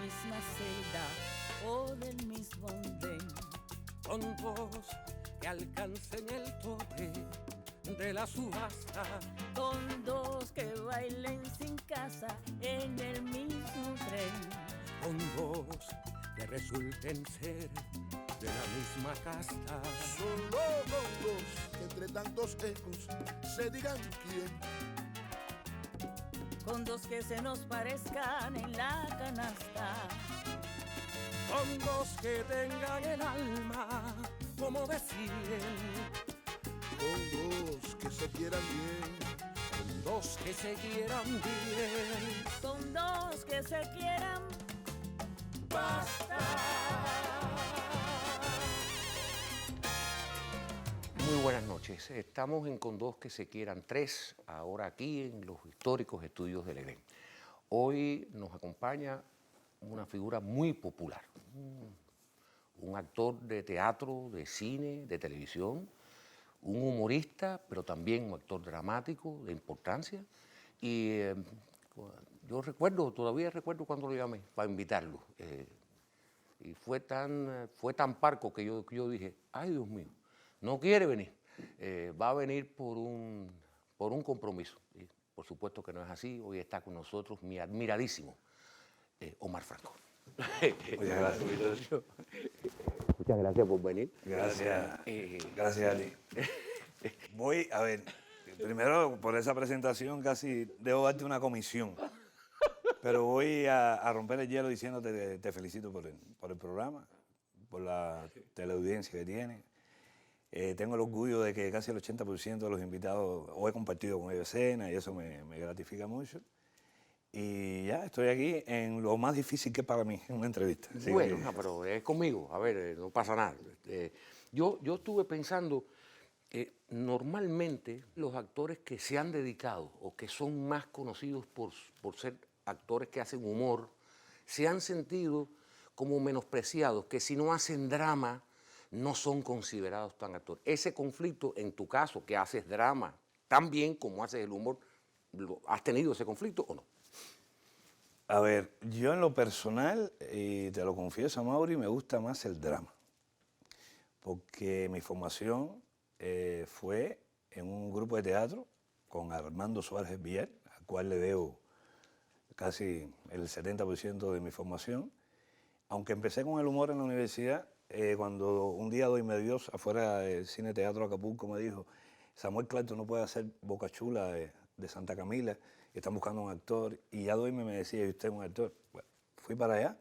misma celda o del mismo andén. Con dos que alcancen el tope de la subasta, con dos que bailen sin casa en el mismo tren, con dos que resulten ser de la misma casta, solo con dos que entre tantos ecos se digan quién, con dos que se nos parezcan en la canasta, con dos que tengan el alma como de 100, con dos que se quieran bien, con dos que se quieran bien, con dos que se quieran basta. Muy buenas noches. Estamos en Con dos que se quieran tres, ahora aquí en los históricos estudios del Edén. Hoy nos acompaña una figura muy popular, un actor de teatro, de cine, de televisión, un humorista, pero también un actor dramático de importancia. Y yo todavía recuerdo cuando lo llamé para invitarlo. Y fue tan parco que yo dije, ay Dios mío, no quiere venir, va a venir por un compromiso. Y por supuesto que no es así, hoy está con nosotros mi admiradísimo Omar Franco. Muchas gracias, Víctor. Muchas gracias por venir. Gracias, gracias a ti. Voy, a ver, primero por esa presentación casi debo darte una comisión, pero voy a romper el hielo diciéndote que te felicito por el programa, por la teleaudiencia que tiene. Tengo el orgullo de que casi el 80% de los invitados o he compartido con ellos escena y eso me gratifica mucho. Y ya estoy aquí en lo más difícil que es para mí, en una entrevista. Así Bueno, que, no, pero es conmigo, a ver, no pasa nada. Yo estuve pensando, normalmente los actores que se han dedicado o que son más conocidos por ser actores que hacen humor, se han sentido como menospreciados, que si no hacen drama no son considerados tan actores. Ese conflicto, en tu caso, que haces drama tan bien como haces el humor, ¿has tenido ese conflicto o no? a ver, yo en lo personal, y te lo confieso, Mauri, me gusta más el drama, porque mi formación fue en un grupo de teatro con Armando Suárez Villar, al cual le debo casi el 70% de mi formación. Aunque empecé con el humor en la universidad, cuando un día Doy Medios, afuera del Cine Teatro Acapulco, me dijo, Samuel Clapton no puede hacer Boca Chula de Santa Camila, están buscando un actor, y ya Doyme me decía, ¿y usted es un actor? Bueno, fui para allá,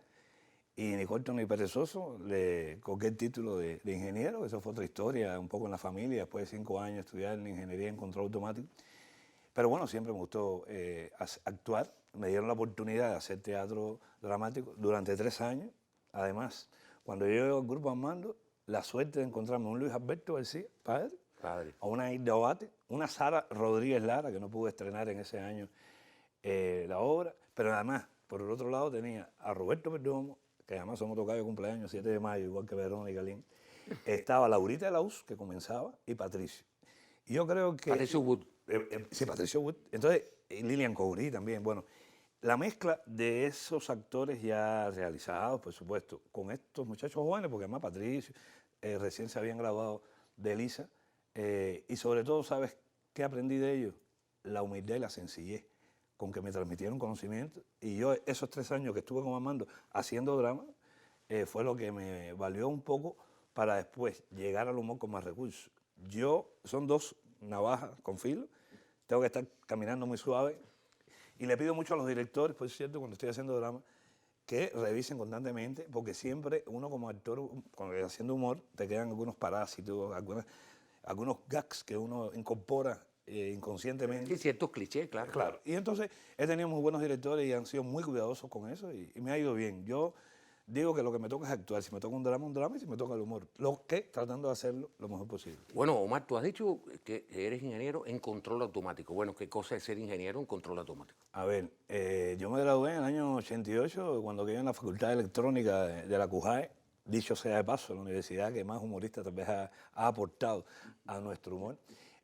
y ni corto ni perezoso, le colgué el título de ingeniero, eso fue otra historia, un poco en la familia, después de 5 años estudiar en ingeniería en control automático. Pero bueno, siempre me gustó actuar, me dieron la oportunidad de hacer teatro dramático durante 3 años. Además, cuando yo llego al grupo Armando, la suerte de encontrarme a un Luis Alberto García, padre, a una Hilda Obate, una Sara Rodríguez Lara, que no pude estrenar en ese año la obra, pero además, por el otro lado tenía a Roberto Perdomo, que además somos tocados de cumpleaños, 7 de mayo, igual que Verónica Lin. Estaba Laurita de la US, que comenzaba, y Patricio. Y yo creo que... Patricio Wood. Sí, Patricio Wood. Entonces, Lilian Coury también. Bueno, la mezcla de esos actores ya realizados, por supuesto, con estos muchachos jóvenes, porque además Patricio recién se habían graduado de Elisa, y sobre todo, ¿sabes qué aprendí de ellos? La humildad y la sencillez con que me transmitieron conocimiento. Y yo, esos 3 años que estuve con Armando haciendo drama, fue lo que me valió un poco para después llegar al humor con más recursos. Son 2 navajas con filo, tengo que estar caminando muy suave y le pido mucho a los directores, por cierto, cuando estoy haciendo drama, que revisen constantemente, porque siempre uno como actor, haciendo humor, te quedan algunos parásitos, algunos gags que uno incorpora inconscientemente. Sí, ciertos clichés, claro. Claro, y entonces he tenido muy buenos directores y han sido muy cuidadosos con eso y me ha ido bien. Yo digo que lo que me toca es actuar. Si me toca un drama, y si me toca el humor. Lo que tratando de hacerlo lo mejor posible. Bueno, Omar, tú has dicho que eres ingeniero en control automático. Bueno, ¿qué cosa es ser ingeniero en control automático? A ver, yo me gradué en el año 88 cuando quedé en la Facultad de Electrónica de la CUJAE. Dicho sea de paso, la universidad que más humorista tal vez ha aportado a nuestro humor.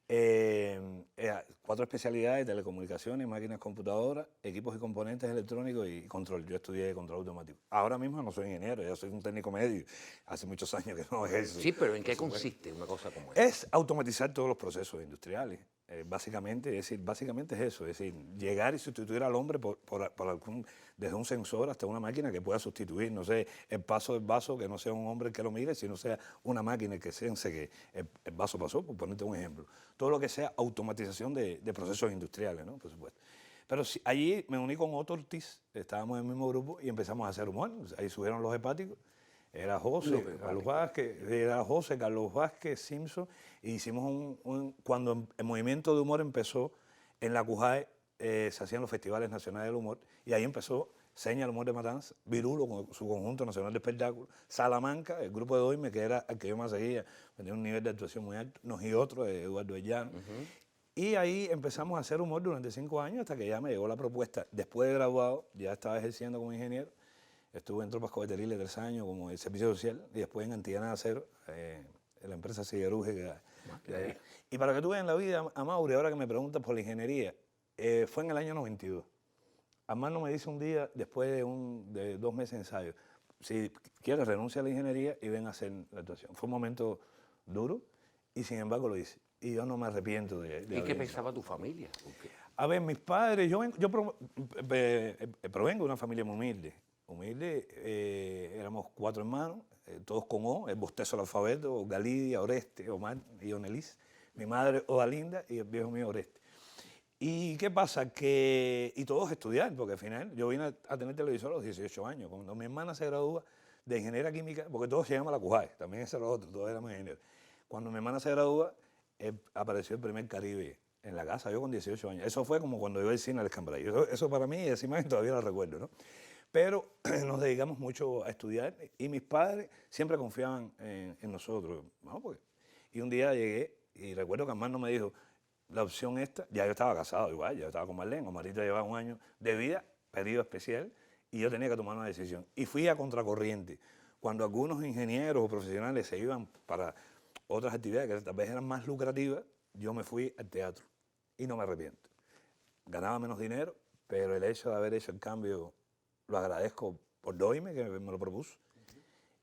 4 especialidades: telecomunicaciones, máquinas computadoras, equipos y componentes electrónicos y control. Yo estudié control automático. Ahora mismo no soy ingeniero, yo soy un técnico medio. Hace muchos años que no ejerzo. Sí, pero ¿en qué consiste una cosa como esta? Es automatizar todos los procesos industriales. Básicamente es eso, es decir, llegar y sustituir al hombre desde un sensor hasta una máquina que pueda sustituir, no sé, el paso del vaso, que no sea un hombre el que lo mire, sino sea una máquina que sense que el vaso pasó, por ponerte un ejemplo. Todo lo que sea automatización de procesos industriales, ¿no? Por supuesto. Pero allí me uní con Otto Ortiz, estábamos en el mismo grupo y empezamos a hacer humor. Ahí subieron los hepáticos. Era José, Carlos Vázquez, Simpson, y hicimos cuando el movimiento de humor empezó, en la CUJAE se hacían los festivales nacionales del humor, y ahí empezó Seña el humor de Matanza, Virulo con su conjunto nacional de espectáculos, Salamanca, el grupo de Doime, que era el que yo más seguía, tenía un nivel de actuación muy alto, Nos y Otros, de Eduardo Ellano. Y ahí empezamos a hacer humor durante 5 años, hasta que ya me llegó la propuesta. Después de graduado, ya estaba ejerciendo como ingeniero. Estuve en Tropas Cobeteriles 3 años como el servicio social, y después en Antillana de Acero, en la empresa Siderúrgica. Y para que tú veas en la vida, Amaury, ahora que me preguntas por la ingeniería, fue en el año 92. Armando me dice un día, después de 2 meses de ensayo, si quieres renuncia a la ingeniería y ven a hacer la actuación. Fue un momento duro y sin embargo lo hice. Y yo no me arrepiento de ¿Y qué pensaba tu familia? A ver, mis padres, yo provengo de una familia muy humilde. Éramos 4 hermanos, todos con O, el bostezo del alfabeto: Galidia, Oreste, Omar y Onelis. Mi madre, Odalinda, y el viejo mío, Oreste. ¿Y qué pasa? Y todos estudiar, porque al final yo vine a tener televisor a los 18 años. Cuando mi hermana se gradúa de ingeniera química, porque todos llegamos a la CUJAE, también ese era lo otro, todos éramos ingenieros. Cuando mi hermana se gradúa, apareció el primer Caribe en la casa, yo con 18 años. Eso fue como cuando iba al cine al Escambray. Eso para mí, esa imagen todavía la recuerdo, ¿no? Pero nos dedicamos mucho a estudiar y mis padres siempre confiaban en nosotros, ¿no? Y un día llegué y recuerdo que Armando me dijo, la opción esta, ya yo estaba casado igual, ya estaba con Marlene, Marita llevaba 1 año de vida, periodo especial, y yo tenía que tomar una decisión. Y fui a contracorriente. Cuando algunos ingenieros o profesionales se iban para otras actividades que tal vez eran más lucrativas, yo me fui al teatro y no me arrepiento. Ganaba menos dinero, pero el hecho de haber hecho el cambio lo agradezco por Doime, que me lo propuso,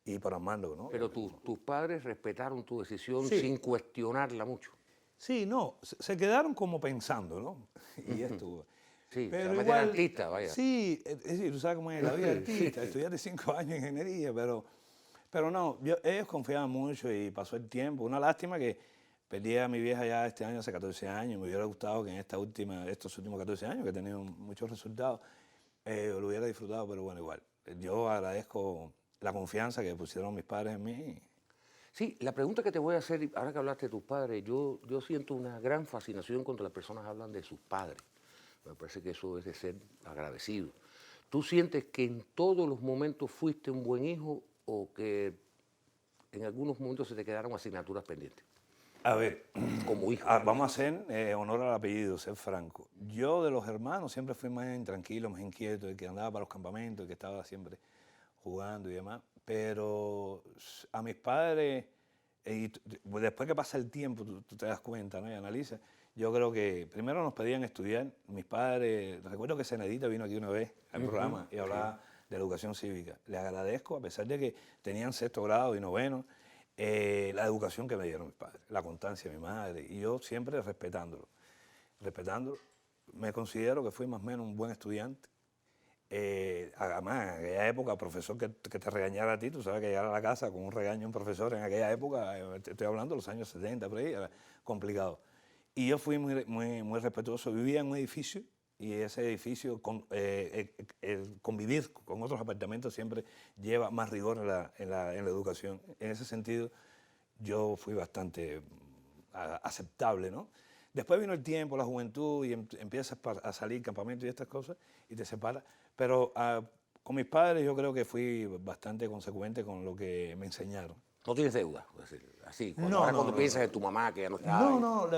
y por Armando, ¿no? Pero tus padres respetaron tu decisión Sí. sin cuestionarla mucho. Sí, no, se quedaron como pensando, ¿no? Y esto. Sí, pero se meten artista, vaya. Sí, es decir, tú sabes cómo es la vida de artista, estudiaste 5 años en ingeniería, pero no, ellos confiaban mucho y pasó el tiempo. Una lástima que perdí a mi vieja ya este año, hace 14 años. Me hubiera gustado que en estos últimos 14 años, que he tenido muchos resultados, lo hubiera disfrutado, pero bueno, igual. Yo agradezco la confianza que pusieron mis padres en mí. Sí, la pregunta que te voy a hacer, ahora que hablaste de tus padres, yo siento una gran fascinación cuando las personas hablan de sus padres. Me parece que eso es de ser agradecido. ¿Tú sientes que en todos los momentos fuiste un buen hijo o que en algunos momentos se te quedaron asignaturas pendientes? A ver, como hijo. Vamos a hacer honor al apellido, ser franco. Yo de los hermanos siempre fui más intranquilo, más inquieto, el que andaba para los campamentos, el que estaba siempre jugando y demás. Pero a mis padres, después que pasa el tiempo, tú te das cuenta, ¿no? Y analizas. Yo creo que primero nos pedían estudiar. Mis padres, recuerdo que Senedita vino aquí una vez al programa y hablaba de educación cívica. Les agradezco, a pesar de que tenían 6º grado y 9º, la educación que me dieron mis padres, la constancia de mi madre, y yo siempre respetándolo. Me considero que fui más o menos un buen estudiante. Además, en aquella época, profesor que te regañara a ti, tú sabes que llegar a la casa con un regaño a un profesor en aquella época, estoy hablando de los años 70, por ahí, era complicado. Y yo fui muy respetuoso, vivía en un edificio, y ese edificio, convivir con otros apartamentos siempre lleva más rigor en la educación. En ese sentido, yo fui bastante aceptable, ¿no? Después vino el tiempo, la juventud, y empiezas a salir campamentos y estas cosas, y te separas. Pero con mis padres yo creo que fui bastante consecuente con lo que me enseñaron. ¿No tienes deuda? Es decir, así, cuando piensas en tu mamá que ya no está.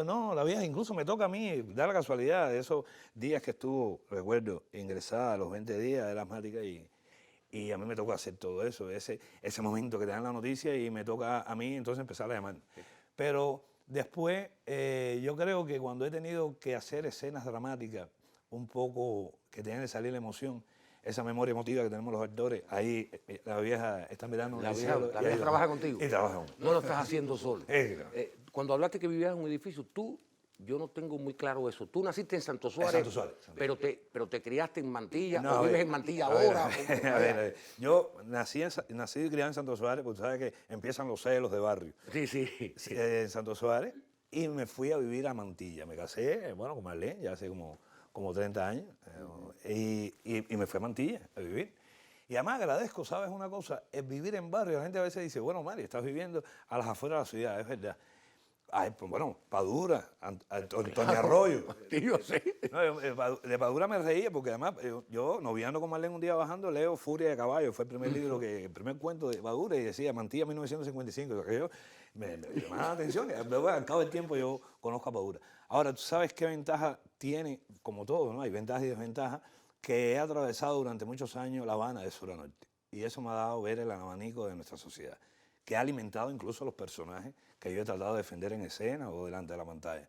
No, la vida incluso me toca a mí, da la casualidad de esos días que estuvo, recuerdo, ingresada a los 20 días, era asmática, y a mí me tocó hacer todo eso, ese momento que te dan la noticia y me toca a mí entonces empezar a llamar. Pero Después, yo creo que cuando he tenido que hacer escenas dramáticas, un poco que tienen que salir la emoción, esa memoria emotiva que tenemos los actores, ahí la vieja está mirando. La vieja trabaja contigo. Y trabaja conmigo. No lo estás haciendo solo. Claro. Cuando hablaste que vivías en un edificio, yo no tengo muy claro eso. Tú naciste en Santo Suárez, Santo Suárez. pero te criaste en Mantilla, No, o vives en Mantilla a ver, ahora. a ver. Yo nací y criado en Santo Suárez, porque sabes que empiezan los celos de barrio. Sí. En Santo Suárez, y me fui a vivir a Mantilla. Me casé, bueno, con Marlene, ya hace como 30 años, y me fui a Mantilla a vivir. Y además agradezco, ¿sabes una cosa? El vivir en barrio, la gente a veces dice, bueno, Mari, estás viviendo a las afueras de la ciudad, es verdad. Ay, pues bueno, Padura, Antonio Arroyo. Sí, yo sé. No, de Padura me reía porque además yo noviando con Marlene un día bajando leo Furia de Caballo, fue el primer libro, el primer cuento de Padura y decía Mantilla 1955, que yo me llamaba la atención y al cabo del tiempo yo conozco a Padura. Ahora, ¿tú sabes qué ventaja tiene? Como todo, ¿no? Hay ventajas y desventajas, que he atravesado durante muchos años La Habana de sur a norte y eso me ha dado ver el abanico de nuestra sociedad, que ha alimentado incluso los personajes que yo he tratado de defender en escena o delante de la pantalla.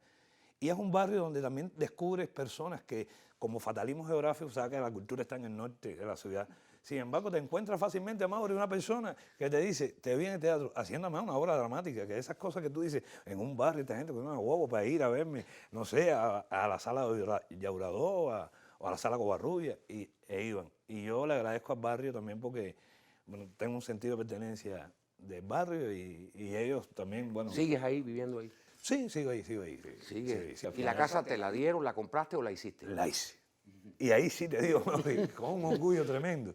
Y es un barrio donde también descubres personas que, como fatalismo geográfico, sabes que la cultura está en el norte de la ciudad. Sin embargo, te encuentras fácilmente, Mauri, una persona que te dice, te vi en el teatro haciendo más una obra dramática, que esas cosas que tú dices, en un barrio, esta gente con una huevo para ir a verme, no sé, a la sala de Llauradó o a la sala Covarrubia, e iban. Y yo le agradezco al barrio también porque bueno, tengo un sentido de pertenencia del barrio y ellos también, bueno... ¿Sigues ahí, viviendo ahí? Sí, sigo ahí. Sigue. Sí, ¿Y la casa te la dieron, la compraste o la hiciste? La hice. Y ahí sí te digo, con un orgullo tremendo.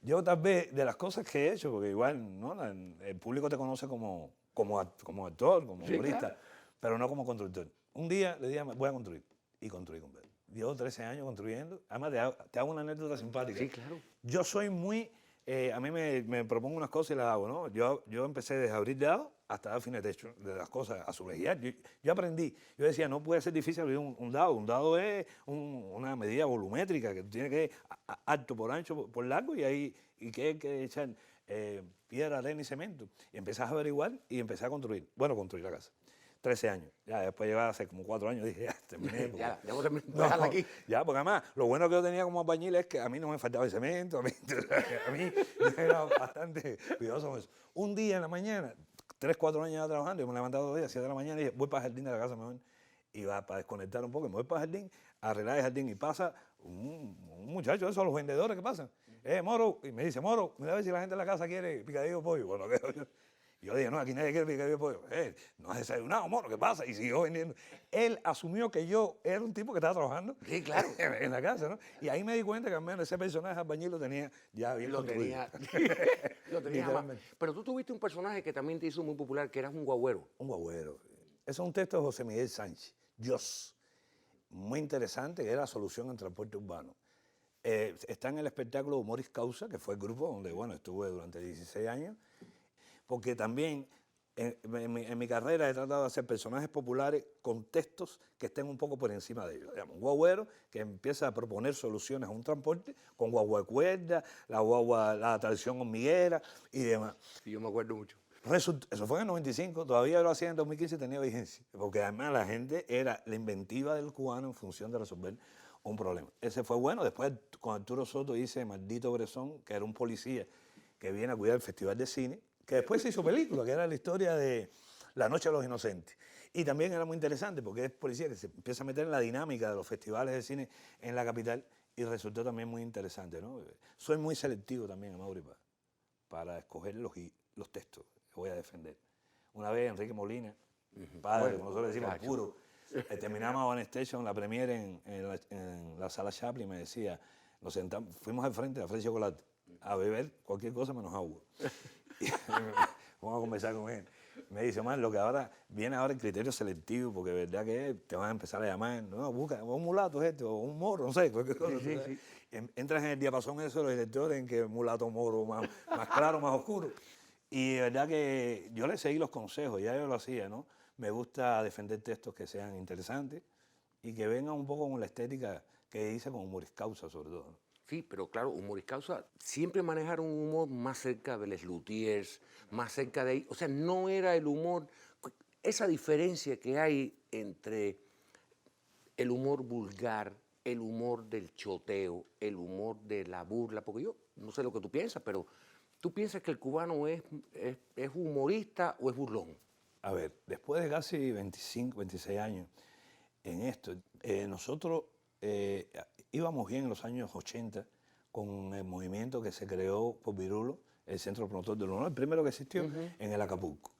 Yo tal vez, de las cosas que he hecho, porque igual ¿no? El público te conoce como actor, como humorista, claro, pero no como constructor. Un día le dije, voy a construir. Y construí con Pedro. Llevo 13 años construyendo. Además, te hago una anécdota simpática. Sí, claro. Yo soy muy... a mí me propongo unas cosas y las hago, ¿no? Yo empecé desde abrir dados hasta dar fin de techo, de las cosas, azulejear. Yo aprendí. Yo decía, no puede ser difícil abrir un dado. Un dado es una medida volumétrica que tiene que ir alto por ancho, por largo, y que hay que echar piedra, arena y cemento. Y empecé a averiguar y empecé a construir. Bueno, construir la casa. 13 años. Ya después llevaba hace como 4 años dije, ya terminé. Ya voy a dejarla aquí. Ya, porque además, lo bueno que yo tenía como albañil es que a mí no me faltaba el cemento, a mí yo era bastante cuidadoso con eso. Un día en la mañana, 3, 4 años ya trabajando, yo me levantaba 2 días, 7 de la mañana y dije, voy para el jardín de la casa mejor. Y va para desconectar un poco, me voy para el jardín, a arreglar el jardín y pasa un muchacho, esos los vendedores que pasan. Moro, y me dice, Moro, mira a ver si la gente en la casa quiere picadillo de pollo. Bueno, yo dije, no, aquí nadie quiere picadillo de pollo. No has desayunado, Moro, ¿qué pasa? Y siguió vendiendo. Él asumió que yo era un tipo que estaba trabajando, sí, claro, en la casa, ¿no? Y ahí me di cuenta que al menos ese personaje albañil lo tenía ya bien construido. Lo tenía más. Pero tú tuviste un personaje que también te hizo muy popular, que eras un guagüero. Un guagüero. Ese es un texto de José Miguel Sánchez, Dios. Muy interesante, que era la solución al transporte urbano. Está en el espectáculo Humoris Causa, que fue el grupo donde, bueno, estuve durante 16 años, porque también en mi carrera he tratado de hacer personajes populares con textos que estén un poco por encima de ellos. Digamos, un guagüero que empieza a proponer soluciones a un transporte con guagua de cuerda, la tradición hormiguera y demás. Sí, yo me acuerdo mucho. Eso fue en el 95, todavía lo hacía en 2015 y tenía vigencia, porque además la gente era la inventiva del cubano en función de resolver un problema. Ese fue bueno. Después con Arturo Soto hice Maldito Bresón, que era un policía que viene a cuidar el Festival de Cine, que después se hizo película, que era la historia de La Noche de los Inocentes. Y también era muy interesante porque es policía que se empieza a meter en la dinámica de los festivales de cine en la capital y resultó también muy interesante, ¿no? Soy muy selectivo también, Amaury, para escoger los textos que voy a defender. Una vez Enrique Molina, padre, como nosotros decimos, puro, terminamos One Station, la premiere en la sala Chaplin, me decía, nos sentamos, fuimos al frente, a Fred Chocolate, a beber cualquier cosa menos agua. Y vamos a conversar con él. Me dice, man, lo que viene ahora el criterio selectivo, porque de verdad que te van a empezar a llamar, no, busca un mulato o un moro, no sé, cualquier cosa. Sí. Entras en el diapasón eso de los directores en que mulato, moro, más claro, más oscuro. Y de verdad que yo le seguí los consejos, ya yo lo hacía, ¿no? Me gusta defender textos que sean interesantes y que vengan un poco con la estética que hice con Humoris Causa, sobre todo, ¿no? Sí, pero claro, Humoris Causa siempre manejaron un humor más cerca de Les Luthiers, más cerca de ahí. O sea, no era el humor esa diferencia que hay entre el humor vulgar, el humor del choteo, el humor de la burla, porque yo no sé lo que tú piensas, pero ¿tú piensas que el cubano es humorista o es burlón? A ver, después de casi 25, 26 años en esto, nosotros íbamos bien en los años 80 con el movimiento que se creó por Virulo, el Centro Promotor del Humor, el primero que existió en el Acapulco.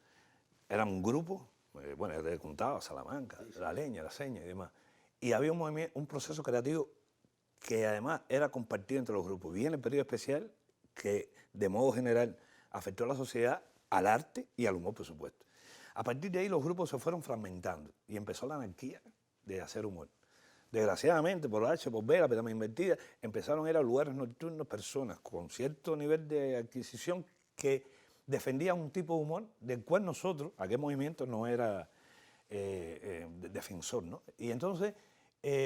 Era un grupo, bueno, le contaba Salamanca, La Leña, La Seña y demás. Y había un proceso creativo que además era compartido entre los grupos. Viene el periodo especial que de modo general afectó a la sociedad, al arte y al humor, por supuesto. A partir de ahí los grupos se fueron fragmentando y empezó la anarquía de hacer humor. Desgraciadamente, por H, por B, la pirámide invertida, empezaron a ir a lugares nocturnos personas con cierto nivel de adquisición que defendían un tipo de humor del cual nosotros, aquel movimiento, no era defensor, ¿no? Y entonces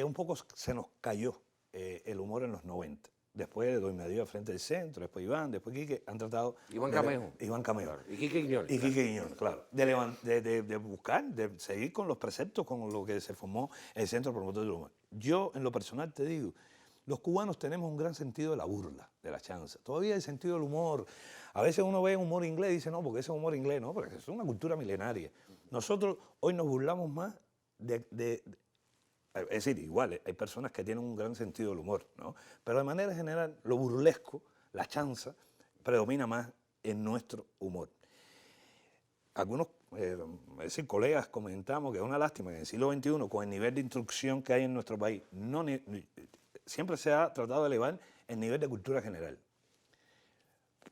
un poco se nos cayó el humor en los 90. Después de Doy Medio frente al centro, después Iván, después Quique, han tratado... Iván Camejo. Iván Camejo. Claro. Y Quique Quiñones. Y Quique Quiñones, claro. De buscar, de seguir con los preceptos, con lo que se formó el Centro Promotor del Humor. Yo, en lo personal, te digo, los cubanos tenemos un gran sentido de la burla, de la chanza. Todavía el sentido del humor. A veces uno ve humor inglés y dice, no, porque ese es humor inglés, no, porque es una cultura milenaria. Nosotros hoy nos burlamos más es decir, igual, hay personas que tienen un gran sentido del humor, ¿no? Pero de manera general, lo burlesco, la chanza, predomina más en nuestro humor. Algunos, es decir, colegas comentamos que es una lástima que en el siglo XXI, con el nivel de instrucción que hay en nuestro país, siempre se ha tratado de elevar el nivel de cultura general,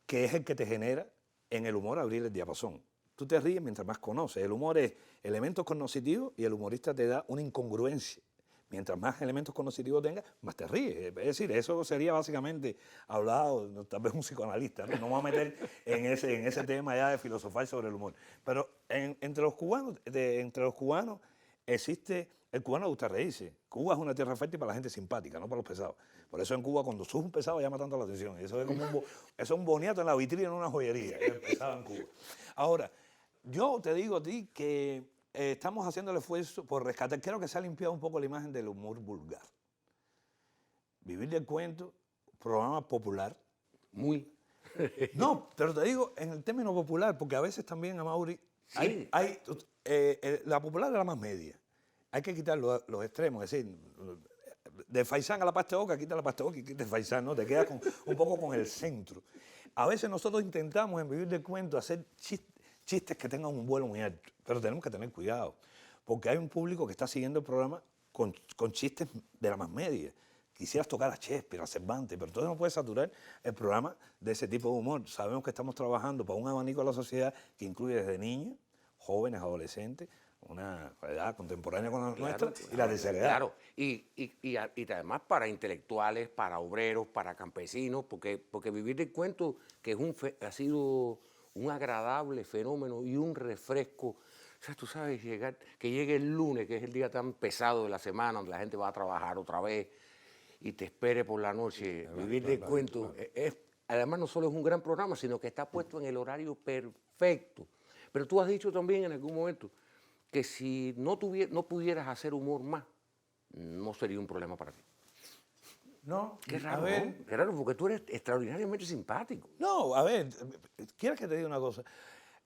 que es el que te genera en el humor abrir el diapasón. Tú te ríes mientras más conoces. El humor es elementos cognitivos y el humorista te da una incongruencia. Mientras más elementos cognitivos tengas, más te ríes. Es decir, eso sería básicamente hablado, tal vez un psicoanalista, ¿no? No vamos a meter en ese tema ya de filosofar sobre el humor. Pero entre los cubanos existe, el cubano le gusta reírse. Cuba es una tierra fértil para la gente simpática, no para los pesados. Por eso en Cuba cuando sube un pesado llama tanto la atención. Eso es como eso es un boniato en la vitrina en una joyería, el pesado en Cuba. Ahora, yo te digo a ti que estamos haciendo el esfuerzo por rescatar. Creo que se ha limpiado un poco la imagen del humor vulgar. Vivir del cuento, programa popular. Muy. No, pero te digo en el término popular, porque a veces también, Amaury, Sí. la popular es la más media. Hay que quitar los extremos, es decir, de faisán a la pasta de boca, quita la pasta de boca y quita el faisán, ¿no? Te quedas un poco con el centro. A veces nosotros intentamos en Vivir del Cuento hacer chistes que tengan un vuelo muy alto, pero tenemos que tener cuidado, porque hay un público que está siguiendo el programa con chistes de la más media. Quisieras tocar a Shakespeare, a Cervantes, pero todo no puede saturar el programa de ese tipo de humor. Sabemos que estamos trabajando para un abanico de la sociedad que incluye desde niños, jóvenes, adolescentes, una edad contemporánea con la nuestra y la tercera edad. Claro, y además para intelectuales, para obreros, para campesinos, porque Vivir del Cuento, que ha sido un agradable fenómeno y un refresco. O sea, tú sabes, que llegue el lunes, que es el día tan pesado de la semana, donde la gente va a trabajar otra vez, y te espere por la noche. Vivir del Cuento. Además, no solo es un gran programa, sino que está puesto en el horario perfecto. Pero tú has dicho también en algún momento que si no pudieras hacer humor más, no sería un problema para ti. No, Qué raro, a ver, ¿no? Qué raro, porque tú eres extraordinariamente simpático. no, a ver, ¿quieres que te diga una cosa?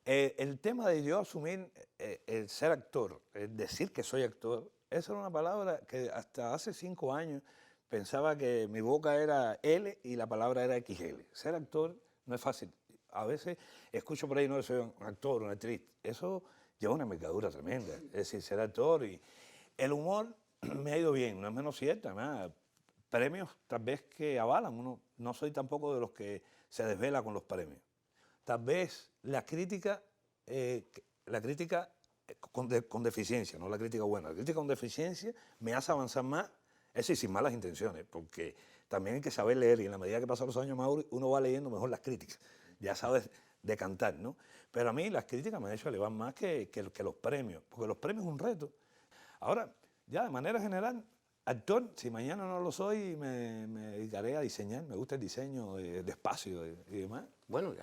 El tema de yo asumir el ser actor, el decir que soy actor, esa era una palabra que hasta hace 5 años pensaba que mi boca era L y la palabra era XL. Ser actor no es fácil. A veces escucho por ahí, no, soy un actor, una actriz. Eso lleva una mercadura tremenda. Es decir, ser actor y el humor me ha ido bien, no es menos cierto, además. Premios tal vez que avalan, uno no soy tampoco de los que se desvela con los premios. Tal vez la crítica con deficiencia, no la crítica buena, la crítica con deficiencia me hace avanzar más, es decir, sin malas intenciones, porque también hay que saber leer y en la medida que pasan los años, Mauri, uno va leyendo mejor las críticas, ya sabes decantar, ¿no? Pero a mí las críticas me han hecho elevar más que los premios, porque los premios es un reto. Ahora, ya de manera general, actor, si mañana no lo soy, me dedicaré a diseñar. Me gusta el diseño de espacio y demás. Bueno,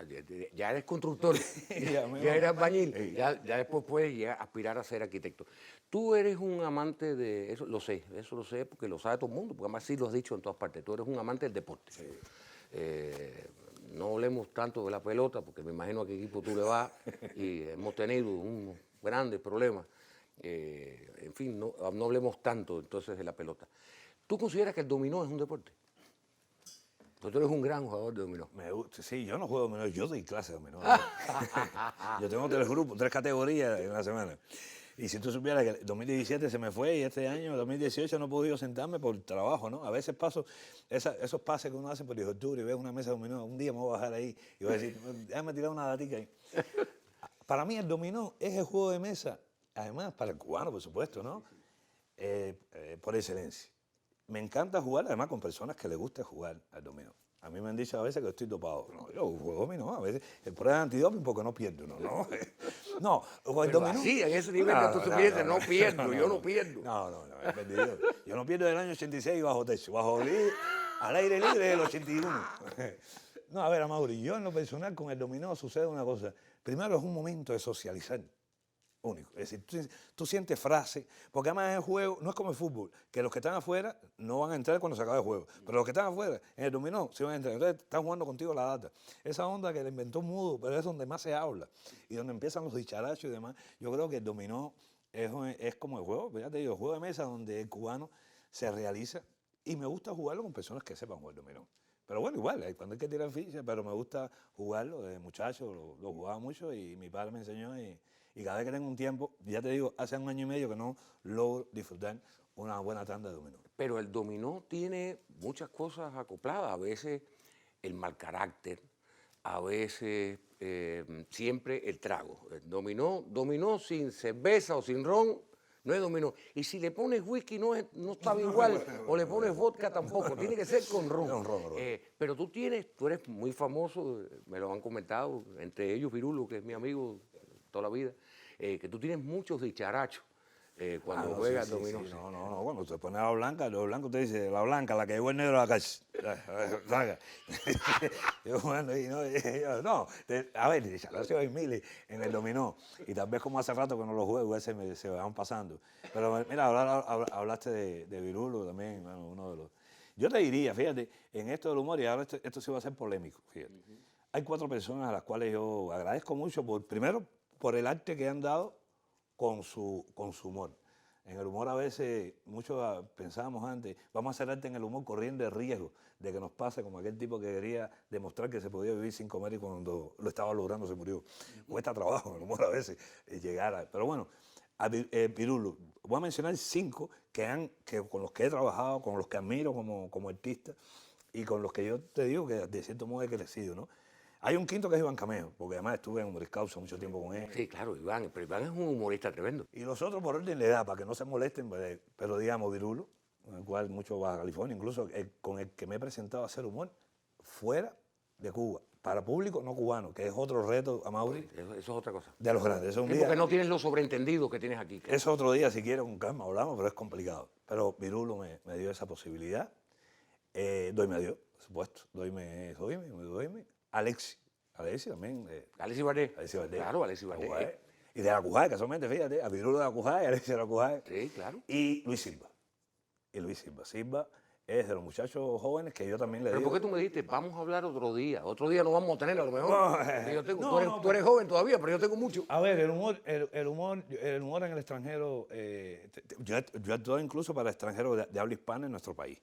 ya eres constructor, ya eres albañil, ya después puedes llegar a aspirar a ser arquitecto. Tú eres un amante de, eso lo sé porque lo sabe todo el mundo, porque además sí lo has dicho en todas partes, tú eres un amante del deporte. Sí. No hablemos tanto de la pelota, porque me imagino a qué equipo tú le vas, y hemos tenido unos grandes problemas. En fin, no hablemos tanto entonces de la pelota. ¿Tú consideras que el dominó es un deporte? Tú eres un gran jugador de dominó. Me gusta, sí, yo no juego dominó, yo doy clase de dominó. Yo tengo 3 grupos, 3 categorías en la semana. Y si tú supieras que el 2017 se me fue y este año, 2018, no he podido sentarme por trabajo, ¿no? A veces paso esos pases que uno hace por octubre y veo una mesa de dominó, un día me voy a bajar ahí y voy a decir, déjame tirar una datica ahí. Para mí el dominó es el juego de mesa, además para el cubano, por supuesto, ¿no? Por excelencia. Me encanta jugar, además, con personas que les gusta jugar al dominó. A mí me han dicho a veces que estoy dopado. No, yo juego dominó a veces. El problema es antidoping porque no pierdo, ¿no? No, el dominó. Sí, en ese nivel que tú supieras, no pierdo, yo no pierdo. No, es perdido. Yo no pierdo del año 86 bajo techo, al aire libre del 81. No, a ver, Amaury, yo en lo personal con el dominó sucede una cosa. Primero es un momento de socializar. Único. Es decir, tú sientes frases, porque además el juego no es como el fútbol, que los que están afuera no van a entrar cuando se acabe el juego, pero los que están afuera, en el dominó, sí van a entrar. Entonces están jugando contigo la data. Esa onda que le inventó Mudo, pero es donde más se habla y donde empiezan los dicharachos y demás. Yo creo que el dominó es como el juego, fíjate, el juego de mesa donde el cubano se realiza y me gusta jugarlo con personas que sepan jugar dominó. Pero bueno, igual, cuando hay que tirar ficha, pero me gusta jugarlo de muchacho, lo jugaba mucho y mi padre me enseñó y cada vez que tengo un tiempo, ya te digo, hace 1 año y medio que no logro disfrutar una buena tanda de dominó. Pero el dominó tiene muchas cosas acopladas, a veces el mal carácter, a veces siempre el trago. El dominó sin cerveza o sin ron, no es dominó. Y si le pones whisky no está igual, o le pones vodka tampoco, tiene que ser con ron. Pero tú eres muy famoso, me lo han comentado, entre ellos Virulo, que es mi amigo toda la vida, que tú tienes muchos dicharachos cuando juegas dominó. Sí. No, cuando se pone a la blanca, lo blanco te dice, la blanca, la que llegó el negro a la calle. Yo jugando y no, a ver, dicharachos hay miles en el dominó, y tal vez como hace rato que no lo juego, se me van pasando. Pero mira, hablaste de Virulo también, bueno, uno de los... Yo te diría, fíjate, en esto del humor, y ahora esto sí va a ser polémico, fíjate. Hay 4 personas a las cuales yo agradezco mucho, primero, por el arte que han dado con su humor. En el humor a veces, muchos pensábamos antes, vamos a hacer arte en el humor corriendo el riesgo de que nos pase como aquel tipo que quería demostrar que se podía vivir sin comer y cuando lo estaba logrando se murió. Cuesta trabajo en el humor a veces llegar a... Pero bueno, a Virulo, voy a mencionar 5 con los que he trabajado, con los que admiro como artista y con los que yo te digo que de cierto modo he crecido, ¿no? Hay un quinto que es Iván Camejo, porque además estuve en Humoris Causa mucho tiempo con él. Sí, claro, Iván, pero Iván es un humorista tremendo. Y los otros por orden de edad, para que no se molesten, pero digamos Virulo, con el cual mucho va a California, incluso con el que me he presentado a hacer humor fuera de Cuba, para público no cubano, que es otro reto, Amaury. Eso es otra cosa. De los grandes. Eso porque no tienes lo sobreentendido que tienes aquí. Eso otro día, si quieres, con calma hablamos, pero es complicado. Pero Virulo me dio esa posibilidad. Doyme a Dios, por supuesto. Doyme. Alexi también. Alexi Vardé. Claro, Alexi Vardé. Y de la Cujay, casualmente, fíjate, a Virulo de la Cujay, Alexi de la Cujay. Sí, claro. Y Luis Silva. Silva es de los muchachos jóvenes que yo también le digo. ¿Pero por qué tú me dijiste, vamos a hablar otro día? Otro día no vamos a tener, a lo mejor. Tú eres joven todavía, pero yo tengo mucho. A ver, el humor en el extranjero, yo he actuado incluso para extranjeros de habla hispana en nuestro país.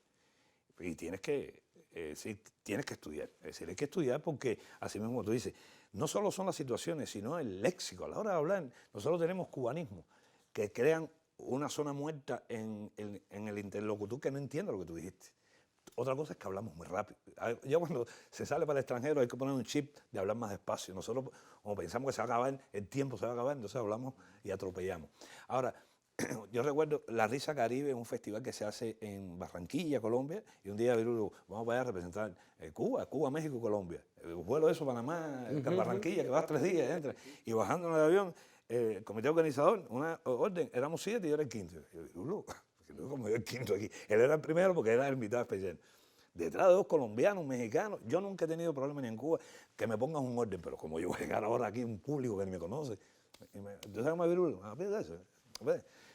Y tienes que estudiar. Es decir, hay que estudiar porque, así mismo como tú dices, no solo son las situaciones, sino el léxico. A la hora de hablar, nosotros tenemos cubanismo que crean una zona muerta en el interlocutor que no entiende lo que tú dijiste. Otra cosa es que hablamos muy rápido. Ya cuando se sale para el extranjero hay que poner un chip de hablar más despacio. Nosotros, como pensamos que se va a acabar, el tiempo se va a acabar, entonces hablamos y atropellamos. Ahora, yo recuerdo La Risa Caribe, un festival que se hace en Barranquilla, Colombia, y un día Virulo, vamos para allá a representar Cuba, México y Colombia. Vuelo eso, Panamá, Barranquilla, que vas 3 días, entras. Y bajando en el avión, el comité organizador, una orden, éramos 7 y yo era el quinto. Y yo, Virulo, como yo el quinto aquí. Él era el primero porque era el invitado especial. detrás de dos colombianos, mexicanos. Yo nunca he tenido problemas ni en Cuba que me pongan un orden, pero como yo voy a llegar ahora aquí un público que ni me conoce, ¿tú sabes cómo es Virulo?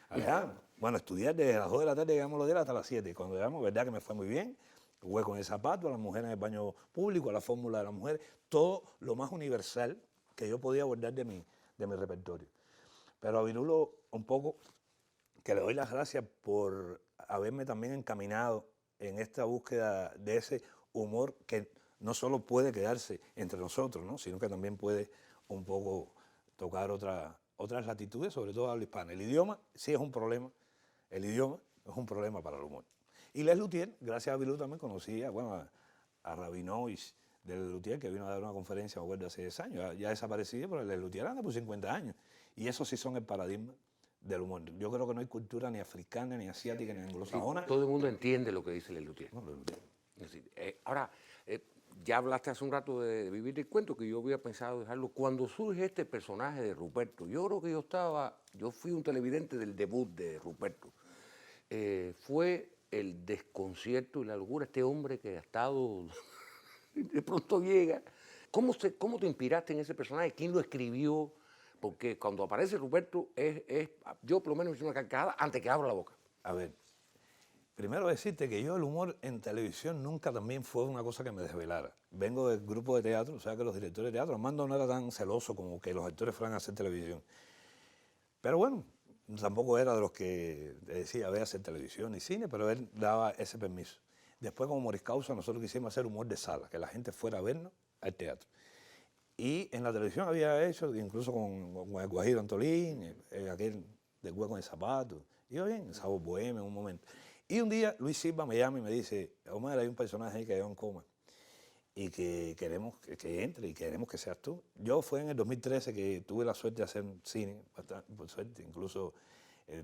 Alejandro, bueno, estudiar desde las 2 de la tarde, llegamos los días hasta las 7. Cuando llegamos, verdad que me fue muy bien. Jugué con el zapato, a las mujeres en el baño público, a la fórmula de las mujeres, todo lo más universal que yo podía abordar de mi repertorio. Pero a Virulo, un poco, que le doy las gracias por haberme también encaminado en esta búsqueda de ese humor que no solo puede quedarse entre nosotros, ¿no? Sino que también puede un poco tocar otras latitudes, sobre todo habla hispana. El idioma sí es un problema, el idioma es un problema para el humor. Y Les Luthiers, gracias a Virulo también conocí a Rabinovic de Les Luthiers, que vino a dar una conferencia, me acuerdo, hace 10 años, ya desaparecido, pero Les Luthiers anda por 50 años. Y eso sí son el paradigma del humor. Yo creo que no hay cultura ni africana, ni asiática, ni anglosajona. Sí, todo el mundo entiende lo que dice Les Luthiers. No, es decir, ahora, ya hablaste hace un rato de Vivir del Cuento, que yo había pensado dejarlo. Cuando surge este personaje de Ruperto, yo creo que yo fui un televidente del debut de Ruperto. Fue el desconcierto y la locura, este hombre que ha estado, de pronto llega. ¿Cómo te inspiraste en ese personaje? ¿Quién lo escribió? Porque cuando aparece Ruperto, yo por lo menos hice una carcajada antes que abra la boca. A ver, primero decirte que yo el humor en televisión nunca también fue una cosa que me desvelara. Vengo del grupo de teatro, o sea que los directores de teatro, Armando no era tan celoso como que los actores fueran a hacer televisión. Pero bueno, tampoco era de los que decía, ve a hacer televisión y cine, pero él daba ese permiso. Después, como Moris Causa, nosotros quisimos hacer humor de sala, que la gente fuera a vernos al teatro. Y en la televisión había hecho, incluso con el Guajiro Antolín, aquel del Hueco en el Zapato. Iba bien, Sabor Bohemio en un momento. Y un día Luis Silva me llama y me dice, Omar, hay un personaje ahí que quedó en coma y que queremos que entre y queremos que seas tú. Yo fue en el 2013 que tuve la suerte de hacer cine, por suerte, incluso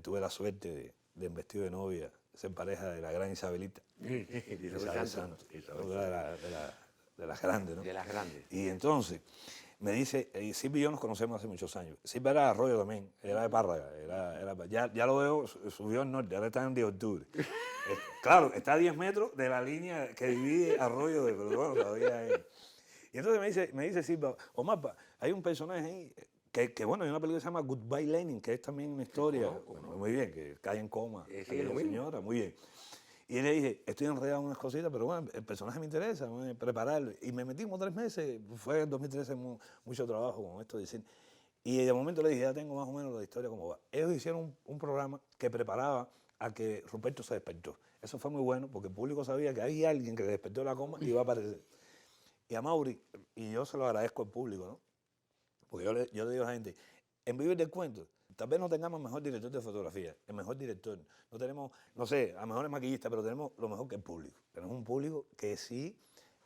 tuve la suerte de en vestido de novia, ser pareja de la gran Isabelita. Isabel Santos, de las grandes, ¿no? De las grandes. Y entonces me dice, Silvia y yo nos conocemos hace muchos años. Silvia era de Arroyo también, era de Párraga. Ya lo veo, subió al norte, ahora está en 10 de octubre. Claro, está a 10 metros de la línea que divide Arroyo de, pero bueno, todavía es. Y entonces me dice Silvia, Omar, hay un personaje ahí que bueno, hay una película que se llama Goodbye Lenin, que es también una historia, muy bien, que cae en coma, la señora, muy bien. Y le dije, estoy enredado en unas cositas, pero bueno, el personaje me interesa, voy a prepararlo. Y me metí como 3 meses, fue en 2013 mucho trabajo con esto de cine. Y de momento le dije, ya tengo más o menos la historia como va. Ellos hicieron un programa que preparaba a que Ruperto se despertó. Eso fue muy bueno porque el público sabía que había alguien que despertó de la coma y iba a aparecer. Y a Mauri, y yo se lo agradezco al público, ¿no? Porque yo le digo a la gente, en Vivir del Cuento, tal vez no tengamos el mejor director de fotografía, el mejor director. No tenemos, no sé, a mejores maquillistas, pero tenemos lo mejor que el público. Tenemos un público que sí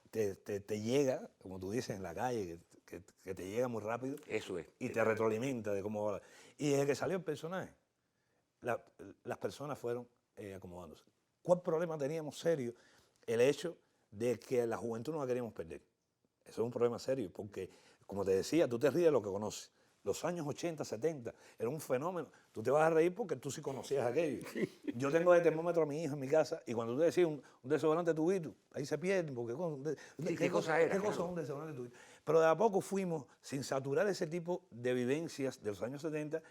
te llega, como tú dices, en la calle, que te llega muy rápido. Eso es. Y te retroalimenta de cómo va. Y desde que salió el personaje, las personas fueron acomodándose. ¿Cuál problema teníamos serio? El hecho de que la juventud no la queríamos perder. Eso es un problema serio, porque, como te decía, tú te ríes de lo que conoces. Los años 80, 70, era un fenómeno. Tú te vas a reír porque tú sí conocías aquello. Yo tengo de termómetro a mi hijo en mi casa y cuando tú decías un desodorante tubito, ahí se pierden. Porque, ¿Qué cosa era? ¿Qué cosa es un desodorante tubito? Pero de a poco fuimos, sin saturar ese tipo de vivencias de los años 70,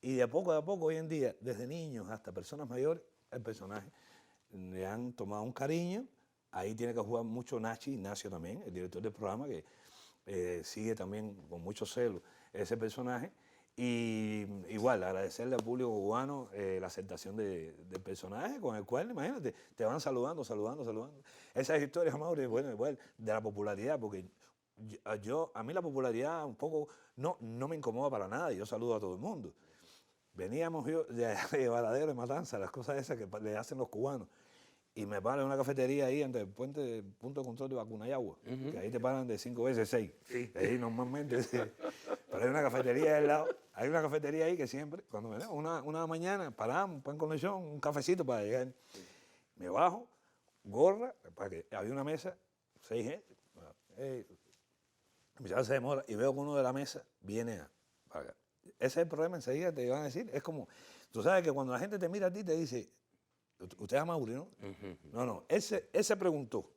y de a poco, hoy en día, desde niños hasta personas mayores, el personaje le han tomado un cariño. Ahí tiene que jugar mucho Ignacio también, el director del programa, que sigue también con mucho celo ese personaje. Y igual, agradecerle al público cubano la aceptación del personaje, con el cual, imagínate, te van saludando. Esas historias, Mauri, bueno, igual, de la popularidad, porque a mí la popularidad un poco no me incomoda para nada, yo saludo a todo el mundo. Veníamos de Varadero, de Matanza, las cosas esas que le hacen los cubanos. Y me paran en una cafetería ahí ante el punto de control de Vacunayagua, que ahí te paran de 5 veces 6. Sí. Ahí normalmente, sí. Pero hay una cafetería al lado, hay una cafetería ahí que siempre, cuando me una mañana, paramos, pan con lechón, un cafecito para llegar. Me bajo, gorra, para que había una mesa, 6 gente. Mi chaval se demora y veo que uno de la mesa viene para acá. Ese es el problema, enseguida te van a decir, es como, tú sabes que cuando la gente te mira a ti te dice, usted es Mauri, ¿no? No, él se preguntó,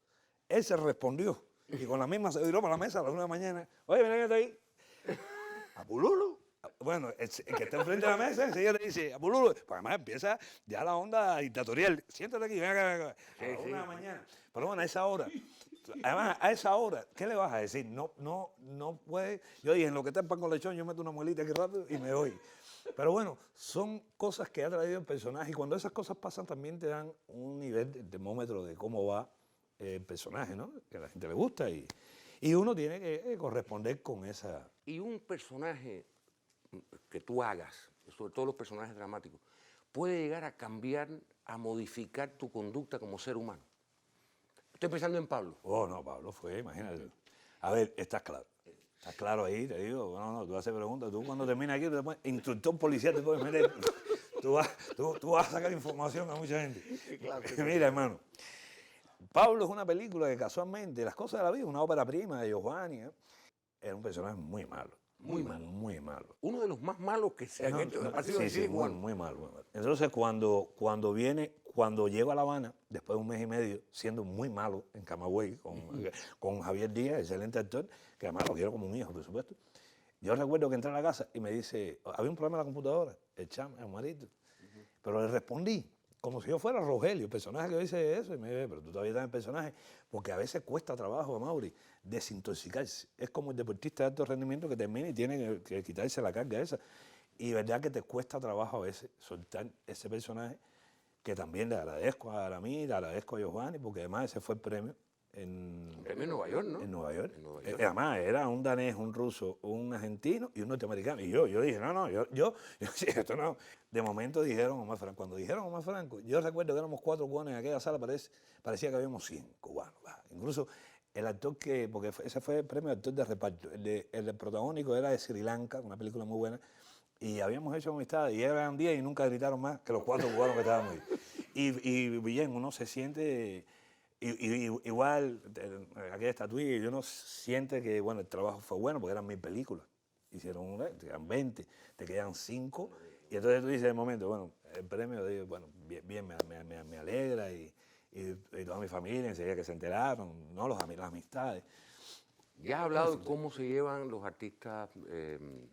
Él se respondió y con la misma se viró para la mesa a las 1 de la mañana. Oye, mira que está ahí. ¿Apululu? Bueno, el que está enfrente de la mesa enseguida le dice, Apululu. Pues además empieza ya la onda dictatorial. Siéntate aquí, ven acá, ven acá. A las 1 de la mañana. Pero bueno, a esa hora. Además, a esa hora, ¿qué le vas a decir? No puede. Yo dije, en lo que está el pan con lechón, yo meto una muelita aquí rápido y me voy. Pero bueno, son cosas que ha traído el personaje y cuando esas cosas pasan también te dan un nivel de termómetro de cómo va el personaje, ¿no? Que a la gente le gusta y uno tiene que corresponder con esa... Y un personaje que tú hagas, sobre todo los personajes dramáticos, puede llegar a cambiar, a modificar tu conducta como ser humano. Estoy pensando en Pablo. Oh, no, Pablo fue, imagínate. A ver, estás claro. Estás claro ahí, te digo. No, tú haces preguntas. Tú cuando terminas aquí, instructor policial te puedes meter. Tú vas a sacar información a mucha gente. Claro, mira, hermano. Pablo es una película que casualmente, Las cosas de la vida, una ópera prima de Giovanni, era un personaje muy malo. Muy malo. Muy malo. Uno de los más malos que se han hecho. Sí, muy malo. Entonces, cuando llego a La Habana, después de un mes y medio, siendo muy malo en Camagüey, con Javier Díaz, excelente actor, que además lo quiero como un hijo, por supuesto. Yo recuerdo que entré a la casa y me dice, había un problema en la computadora, el cham, el marito. Pero le respondí, como si yo fuera Rogelio, el personaje que dice eso, y me dice, pero tú todavía estás en el personaje, porque a veces cuesta trabajo, a Mauri, desintoxicarse. Es como el deportista de alto rendimiento que termina y tiene que quitarse la carga esa. Y verdad que te cuesta trabajo a veces soltar ese personaje, que también le agradezco a Aramí, le agradezco a Giovanni, porque además ese fue el premio en Nueva York, ¿no? En Nueva York. Además, era un danés, un ruso, un argentino y un norteamericano. Y yo dije, yo sí, esto no. De momento dijeron Omar Franco. Cuando dijeron Omar Franco, yo recuerdo que éramos 4 cubanos en aquella sala, parecía que habíamos 100 cubanos. Incluso el actor porque ese fue el premio de actor de reparto. El protagónico era de Sri Lanka, una película muy buena. Y habíamos hecho amistad, y eran 10 y nunca gritaron más que los 4 cubanos que estábamos ahí. Y bien, uno se siente... igual, aquella estatuilla, y uno siente que, bueno, el trabajo fue bueno, porque eran 1000 películas. Hicieron te quedan 20, te quedan 5. Y entonces tú dices, de momento, bueno, el premio, digo, bueno, bien me alegra, y toda mi familia enseguida que se enteraron, ¿no? Las amistades. Ya has hablado de cómo se llevan los artistas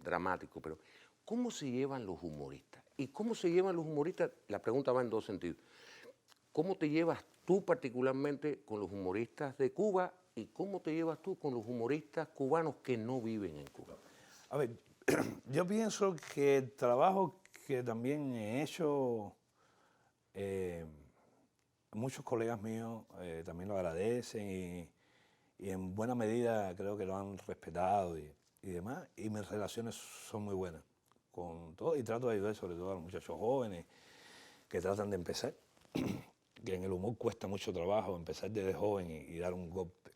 dramáticos, pero ¿cómo se llevan los humoristas? ¿Y cómo se llevan los humoristas? La pregunta va en 2 sentidos. ¿Cómo te llevas tú particularmente con los humoristas de Cuba y cómo te llevas tú con los humoristas cubanos que no viven en Cuba? A ver, yo pienso que el trabajo que también he hecho, muchos colegas míos también lo agradecen y en buena medida creo que lo han respetado y demás, y mis relaciones son muy buenas con todo, y trato de ayudar sobre todo a los muchachos jóvenes que tratan de empezar, que en el humor cuesta mucho trabajo empezar desde joven y dar un golpe.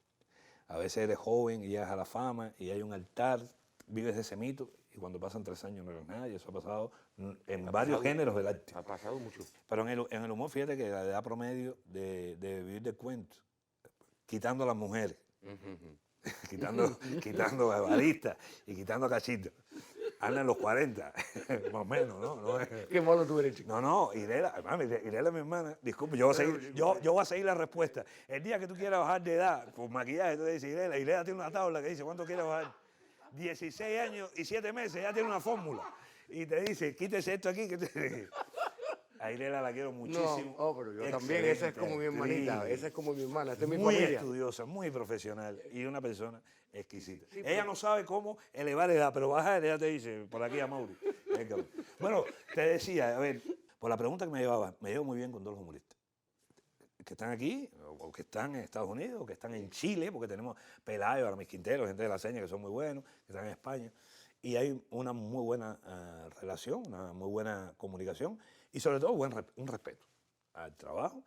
A veces eres joven y llegas a la fama y hay un altar, vives ese mito y cuando pasan 3 años no eres nadie. Eso ha pasado en varios géneros del arte. Ha pasado mucho. Pero en el humor, fíjate que la edad promedio de vivir del cuento, quitando a las mujeres, quitando a baristas y quitando a cachitos, andan los 40, más o menos, ¿no? Qué malo tú eres, chico. No, Irela, Irela, mi hermana, disculpe, yo voy a seguir la respuesta. El día que tú quieras bajar de edad, con maquillaje, tú dices, Irela tiene una tabla que dice, ¿cuánto quieres bajar? 16 años y 7 meses, ya tiene una fórmula. Y te dice, quítese esto aquí. A Irela la quiero muchísimo. No, pero yo también, esa es como mi hermanita, esa es como mi hermana, esta es mi muy familia. Estudiosa, muy profesional y una persona exquisita. Sí, ella no sabe cómo elevar edad, pero bajar ella te dice, por aquí a Mauri. Bueno, te decía, a ver, por la pregunta que me llevaba, me llevo muy bien con todos los humoristas. Que están aquí, o que están en Estados Unidos, o que están en Chile, porque tenemos Pelayo, Aramis Quintero, gente de La Seña que son muy buenos, que están en España. Y hay una muy buena relación, una muy buena comunicación y sobre todo un respeto al trabajo.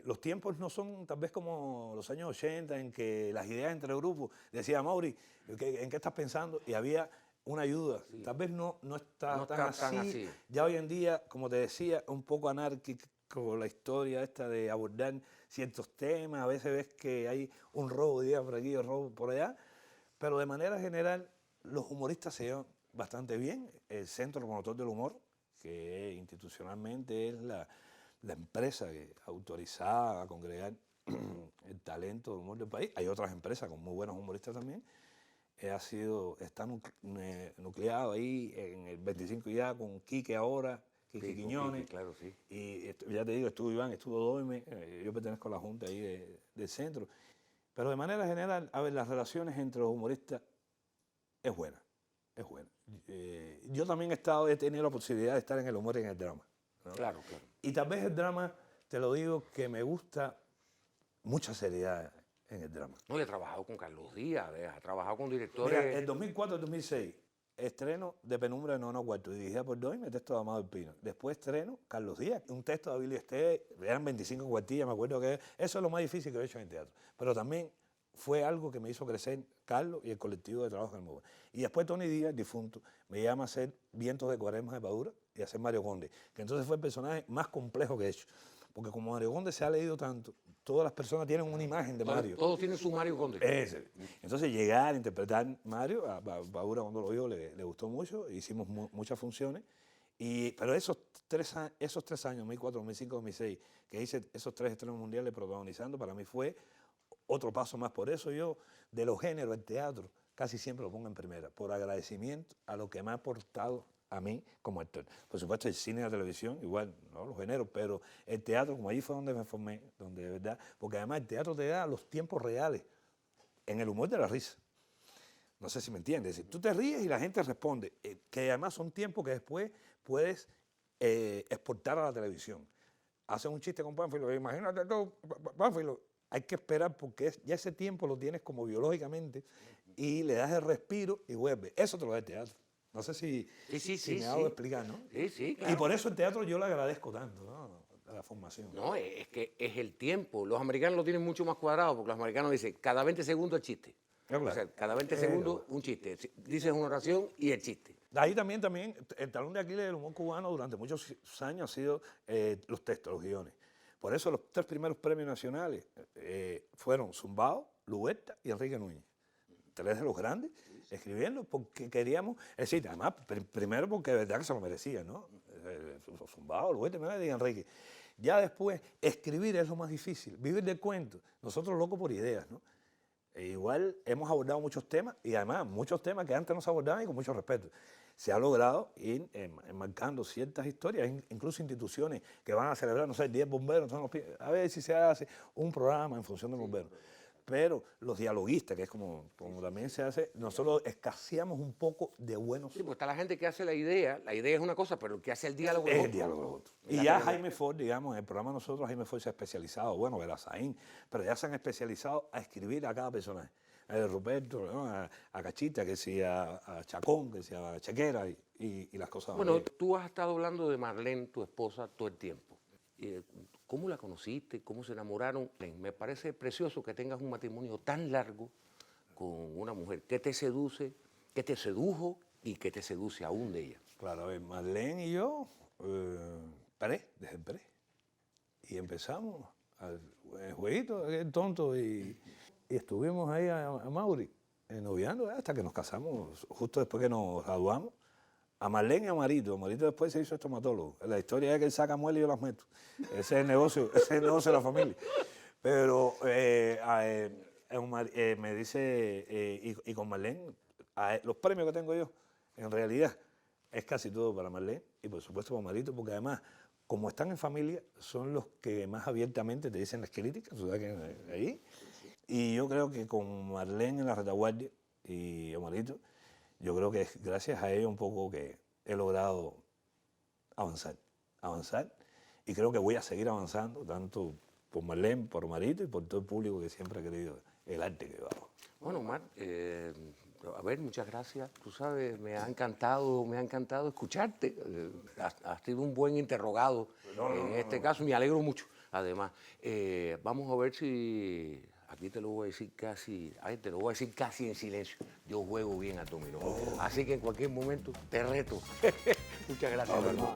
Los tiempos no son tal vez como los años 80 en que las ideas entre grupos, decía Mauri, ¿en qué estás pensando? Y había una ayuda. Sí. Tal vez no está tan así. Ya hoy en día, como te decía, un poco anárquico la historia esta de abordar ciertos temas. A veces ves que hay un robo de ideas por aquí, un robo por allá, pero de manera general los humoristas se llevan bastante bien. El Centro Promotor del Humor, que institucionalmente es la empresa autorizada a congregar el talento del humor del país. Hay otras empresas con muy buenos humoristas también. Está nucleado ahí en el 25 ya con Quique ahora, Quique Quiñones. Quique, claro, sí. Y ya te digo, estuvo Iván, estuvo Doime, yo pertenezco a la junta ahí del centro. Pero de manera general, a ver, las relaciones entre los humoristas es buena, es buena. Yo también he tenido la posibilidad de estar en el humor y en el drama, ¿no? Claro, claro. Y tal vez el drama, te lo digo, que me gusta mucha seriedad en el drama. No, y he trabajado con Carlos Díaz, ha trabajado con directores... Mira, el 2004-2006, estreno de Penumbra de Noveno Cuarto, dirigida por Doime, texto de Amado Pino. Después estreno Carlos Díaz, un texto de Abilio Esté, eran 25 cuartillas, me acuerdo que eso es lo más difícil que he hecho en el teatro. Pero también fue algo que me hizo crecer Carlos y el colectivo de trabajo en el MOVA. Y después Tony Díaz, el difunto, me llama a hacer Vientos de Cuaresma de Padura y a hacer Mario Conde, que entonces fue el personaje más complejo que he hecho. Porque como Mario Conde se ha leído tanto, todas las personas tienen una imagen de Mario. Todos tienen su Mario Conde. Ese. Entonces llegar a interpretar Mario, a Padura cuando lo vio le gustó mucho, hicimos muchas funciones. Pero esos tres años, 2004, 2005, 2006, que hice esos 3 estrenos mundiales protagonizando, para mí fue otro paso más. Por eso yo, de los géneros, el teatro, casi siempre lo pongo en primera, por agradecimiento a lo que me ha aportado a mí como actor. Por supuesto, el cine y la televisión, igual, ¿no? Los géneros, pero el teatro, como allí fue donde me formé, donde de verdad, porque además el teatro te da los tiempos reales en el humor de la risa. No sé si me entiendes. Es decir, tú te ríes y la gente responde, que además son tiempos que después puedes exportar a la televisión. Hacen un chiste con Pánfilo, imagínate tú, Pánfilo, hay que esperar porque ya ese tiempo lo tienes como biológicamente y le das el respiro y vuelve. Eso te lo da el teatro. No sé si me hago explicar, ¿no? Sí, sí, claro. Y por eso el teatro yo le agradezco tanto, ¿no? A la formación. No, es que es el tiempo. Los americanos lo tienen mucho más cuadrado porque los americanos dicen cada 20 segundos el chiste. Claro. O sea, cada 20 segundos un chiste. Dices una oración y el chiste. Ahí también, el talón de Aquiles del humor cubano durante muchos años ha sido los textos, los guiones. Por eso los 3 primeros premios nacionales fueron Zumbao, Luberta y Enrique Núñez. 3 de los grandes, escribiendo porque queríamos, es decir, además, primero porque de verdad que se lo merecían, ¿no? Zumbao, Luberta y Enrique. Ya después, escribir es lo más difícil, vivir del cuento. Nosotros locos por ideas, ¿no? Igual hemos abordado muchos temas y además muchos temas que antes no se abordaban y con mucho respeto. Se ha logrado ir enmarcando ciertas historias, incluso instituciones que van a celebrar, no sé, 10 bomberos, a ver si se hace un programa en función de bomberos. Pero los dialoguistas, que es como también se hace, nosotros escaseamos un poco de buenos. Sí, pues está la gente que hace la idea es una cosa, pero el que hace el diálogo es el diálogo. Y ya Jaime Ford, digamos, en el programa nosotros, Jaime Ford se ha especializado, bueno, Verazaín, pero ya se han especializado a escribir a cada personaje. A Ruperto, ¿no? a Cachita, que sea a Chacón, que sea a Chequera y las cosas. Bueno, tú has estado hablando de Marlene, tu esposa, todo el tiempo. ¿Cómo la conociste? ¿Cómo se enamoraron? Me parece precioso que tengas un matrimonio tan largo con una mujer que te seduce, que te sedujo y que te seduce aún de ella. Claro, a ver, Marlene y yo, desde el pre. Y empezamos el jueguito, el tonto, y estuvimos ahí a Mauri, noviando hasta que nos casamos, justo después que nos graduamos. A Marlene y a Marito. Marito después se hizo estomatólogo. La historia es que él saca muelas y yo las meto. Ese es el negocio de la familia. Pero me dice, y con Marlene, los premios que tengo yo, en realidad, es casi todo para Marlene y por supuesto para Marito, porque además, como están en familia, son los que más abiertamente te dicen las críticas, ¿sabes? Que ahí. Y yo creo que con Marlene en la retaguardia y a Marito, yo creo que es gracias a ellos un poco que he logrado avanzar, y creo que voy a seguir avanzando, tanto por Marlene, por Marito y por todo el público que siempre ha querido el arte que yo hago. Bueno, Omar, a ver, muchas gracias. Tú sabes, me ha encantado escucharte. Has sido un buen interrogado en este caso, me alegro mucho. Además, vamos a ver si... Aquí te lo voy a decir casi en silencio. Yo juego bien al dominó. Así que en cualquier momento te reto. Muchas gracias, hermano.